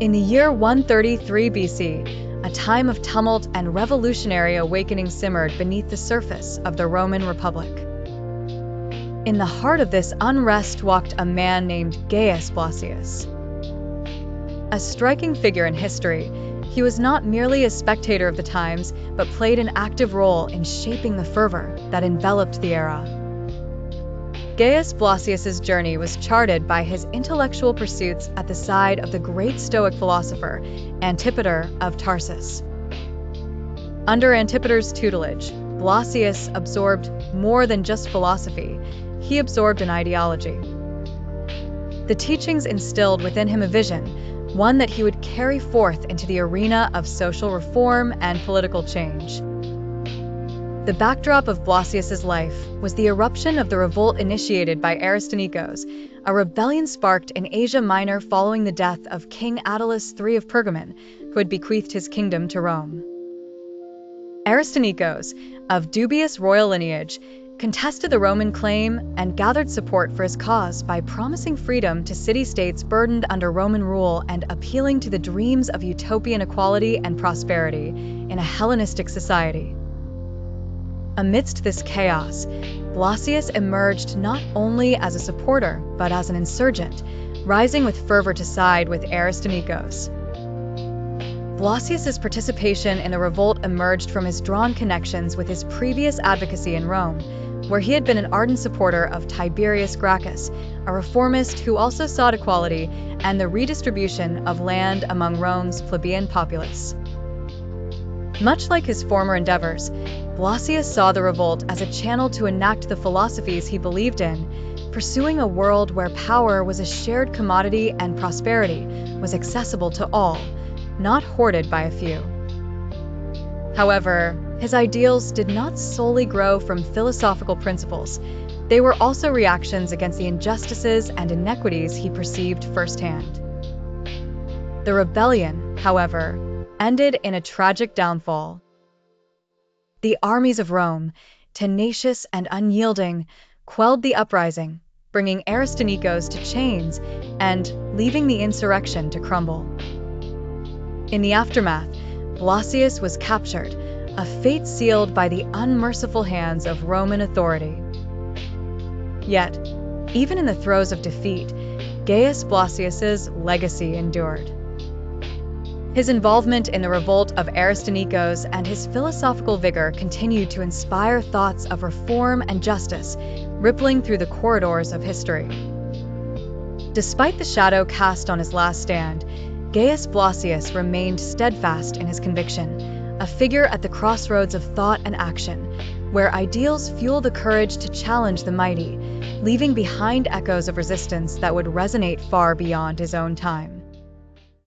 In the year 133 BC, a time of tumult and revolutionary awakening simmered beneath the surface of the Roman Republic. In the heart of this unrest walked a man named Gaius Blosius. A striking figure in history, he was not merely a spectator of the times, but played an active role in shaping the fervor that enveloped the era. Gaius Blosius's journey was charted by his intellectual pursuits at the side of the great Stoic philosopher, Antipater of Tarsus. Under Antipater's tutelage, Blosius absorbed more than just philosophy, he absorbed an ideology. The teachings instilled within him a vision, one that he would carry forth into the arena of social reform and political change. The backdrop of Blosius's life was the eruption of the revolt initiated by Aristonicos, a rebellion sparked in Asia Minor following the death of King Attalus III of Pergamon, who had bequeathed his kingdom to Rome. Aristonicos, of dubious royal lineage, contested the Roman claim and gathered support for his cause by promising freedom to city-states burdened under Roman rule and appealing to the dreams of utopian equality and prosperity in a Hellenistic society. Amidst this chaos, Blosius emerged not only as a supporter, but as an insurgent, rising with fervor to side with Aristonicos. Blosius's participation in the revolt emerged from his drawn connections with his previous advocacy in Rome, where he had been an ardent supporter of Tiberius Gracchus, a reformist who also sought equality and the redistribution of land among Rome's plebeian populace. Much like his former endeavors, Blosius saw the revolt as a channel to enact the philosophies he believed in, pursuing a world where power was a shared commodity and prosperity was accessible to all, not hoarded by a few. However, his ideals did not solely grow from philosophical principles. They were also reactions against the injustices and inequities he perceived firsthand. The rebellion, however, ended in a tragic downfall. The armies of Rome, tenacious and unyielding, quelled the uprising, bringing Aristonicos to chains and leaving the insurrection to crumble. In the aftermath, Blosius was captured, a fate sealed by the unmerciful hands of Roman authority. Yet, even in the throes of defeat, Gaius Blosius's legacy endured. His involvement in the revolt of Aristonicos and his philosophical vigor continued to inspire thoughts of reform and justice, rippling through the corridors of history. Despite the shadow cast on his last stand, Gaius Blosius remained steadfast in his conviction, a figure at the crossroads of thought and action, where ideals fuel the courage to challenge the mighty, leaving behind echoes of resistance that would resonate far beyond his own time.